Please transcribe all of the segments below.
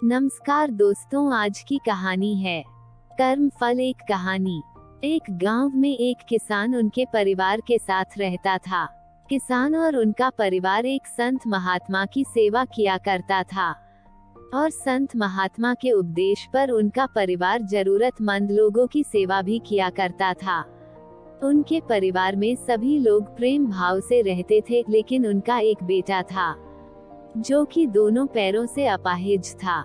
नमस्कार दोस्तों, आज की कहानी है कर्म फल एक कहानी। एक गांव में एक किसान उनके परिवार के साथ रहता था। किसान और उनका परिवार एक संत महात्मा की सेवा किया करता था और संत महात्मा के उपदेश पर उनका परिवार जरूरतमंद लोगों की सेवा भी किया करता था। उनके परिवार में सभी लोग प्रेम भाव से रहते थे, लेकिन उनका एक बेटा था जो कि दोनों पैरों से अपाहिज था।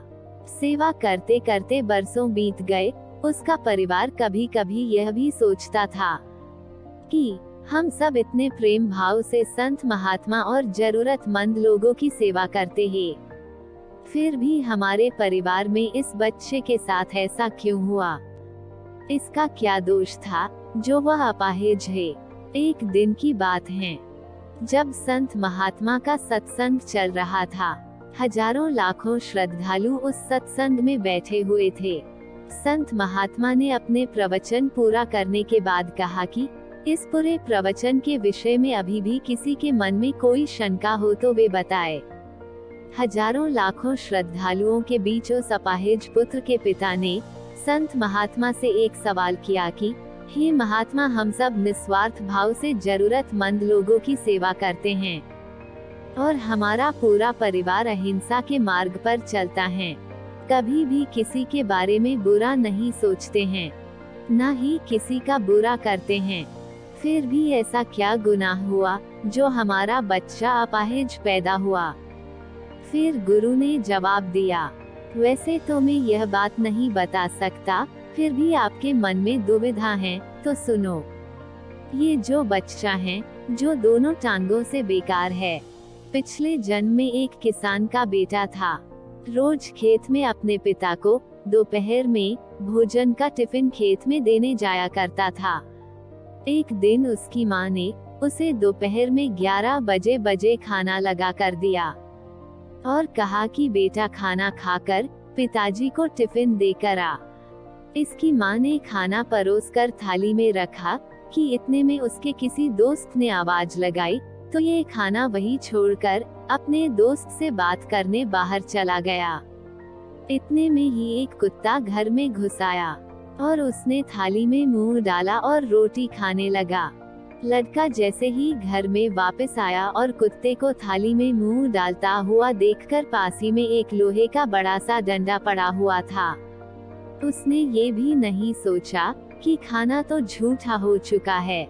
सेवा करते करते बरसों बीत गए। उसका परिवार कभी कभी यह भी सोचता था कि हम सब इतने प्रेम भाव से संत महात्मा और जरूरतमंद लोगों की सेवा करते हैं, फिर भी हमारे परिवार में इस बच्चे के साथ ऐसा क्यों हुआ? इसका क्या दोष था जो वह अपाहिज है? एक दिन की बात है जब संत महात्मा का सत्संग चल रहा था। हजारों लाखों श्रद्धालु उस सत्संग में बैठे हुए थे। संत महात्मा ने अपने प्रवचन पूरा करने के बाद कहा कि इस पूरे प्रवचन के विषय में अभी भी किसी के मन में कोई शंका हो तो वे बताए। हजारों लाखों श्रद्धालुओं के बीच उस अपाहिज पुत्र के पिता ने संत महात्मा से एक सवाल किया कि हे महात्मा, हम सब निस्वार्थ भाव से जरूरतमंद लोगों की सेवा करते हैं और हमारा पूरा परिवार अहिंसा के मार्ग पर चलता है। कभी भी किसी के बारे में बुरा नहीं सोचते हैं, न ही किसी का बुरा करते हैं। फिर भी ऐसा क्या गुनाह हुआ जो हमारा बच्चा अपाहिज पैदा हुआ? फिर गुरु ने जवाब दिया, वैसे तो मैं यह बात नहीं बता सकता, फिर भी आपके मन में दुविधा है तो सुनो। ये जो बच्चा है जो दोनों टांगों से बेकार है, पिछले जन्म में एक किसान का बेटा था। रोज खेत में अपने पिता को दोपहर में भोजन का टिफिन खेत में देने जाया करता था। एक दिन उसकी माँ ने उसे दोपहर में 11 बजे खाना लगा कर दिया और कहा कि बेटा खाना खाकर पिताजी को टिफिन देकर आ। इसकी माँ ने खाना परोसकर थाली में रखा कि इतने में उसके किसी दोस्त ने आवाज लगाई तो ये खाना वही छोड़कर अपने दोस्त से बात करने बाहर चला गया। इतने में ही एक कुत्ता घर में घुस आया और उसने थाली में मुंह डाला और रोटी खाने लगा। लड़का जैसे ही घर में वापस आया और कुत्ते को थाली में मुंह डालता हुआ देखकर पास ही में एक लोहे का बड़ा सा डंडा पड़ा हुआ था। उसने ये भी नहीं सोचा कि खाना तो झूठा हो चुका है।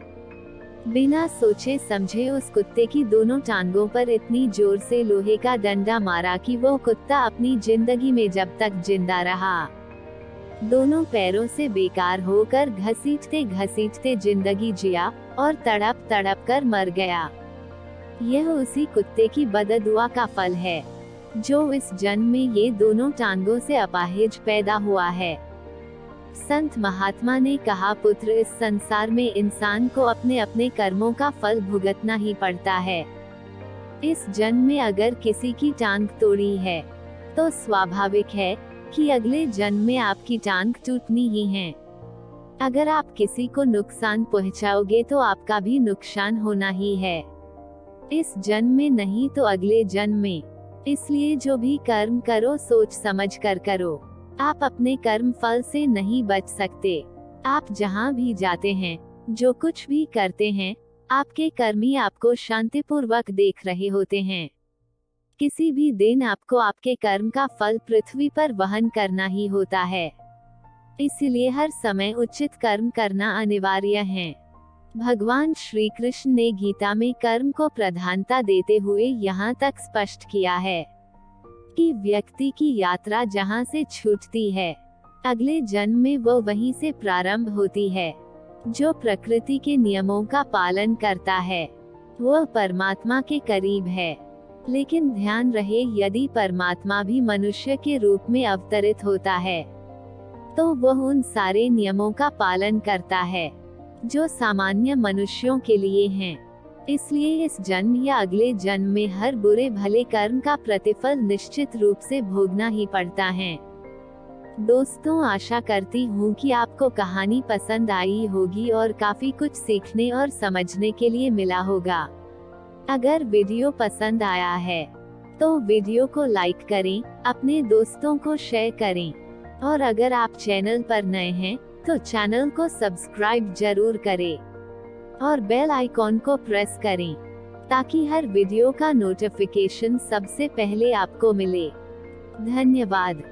बिना सोचे समझे उस कुत्ते की दोनों टांगों पर इतनी जोर से लोहे का डंडा मारा कि वो कुत्ता अपनी जिंदगी में जब तक जिंदा रहा दोनों पैरों से बेकार होकर घसीटते घसीटते जिंदगी जिया और तड़प तड़प कर मर गया। यह उसी कुत्ते की बददुआ का फल है जो इस जन्म में ये दोनों टांगों से अपाहिज पैदा हुआ है। संत महात्मा ने कहा, पुत्र, इस संसार में इंसान को अपने अपने कर्मों का फल भुगतना ही पड़ता है। इस जन्म में अगर किसी की टांग तोड़ी है तो स्वाभाविक है कि अगले जन्म में आपकी टांग टूटनी ही है। अगर आप किसी को नुकसान पहुंचाओगे तो आपका भी नुकसान होना ही है, इस जन्म में नहीं तो अगले जन्म में। इसलिए जो भी कर्म करो सोच समझ कर करो। आप अपने कर्म फल से नहीं बच सकते। आप जहाँ भी जाते हैं, जो कुछ भी करते हैं, आपके कर्मी आपको शांतिपूर्वक देख रहे होते हैं। किसी भी दिन आपको आपके कर्म का फल पृथ्वी पर वहन करना ही होता है। इसलिए हर समय उचित कर्म करना अनिवार्य है। भगवान श्री कृष्ण ने गीता में कर्म को प्रधानता देते हुए यहाँ तक स्पष्ट किया है कि व्यक्ति की यात्रा जहाँ से छूटती है, अगले जन्म में वो वहीं से प्रारंभ होती है। जो प्रकृति के नियमों का पालन करता है वह परमात्मा के करीब है। लेकिन ध्यान रहे, यदि परमात्मा भी मनुष्य के रूप में अवतरित होता है तो वह उन सारे नियमों का पालन करता है जो सामान्य मनुष्यों के लिए हैं। इसलिए इस जन्म या अगले जन्म में हर बुरे भले कर्म का प्रतिफल निश्चित रूप से भोगना ही पड़ता है। दोस्तों, आशा करती हूँ कि आपको कहानी पसंद आई होगी और काफी कुछ सीखने और समझने के लिए मिला होगा। अगर वीडियो पसंद आया है तो वीडियो को लाइक करें, अपने दोस्तों को शेयर करें और अगर आप चैनल पर नए हैं तो चैनल को सब्सक्राइब जरूर करें और बेल आइकॉन को प्रेस करें ताकि हर वीडियो का नोटिफिकेशन सबसे पहले आपको मिले। धन्यवाद।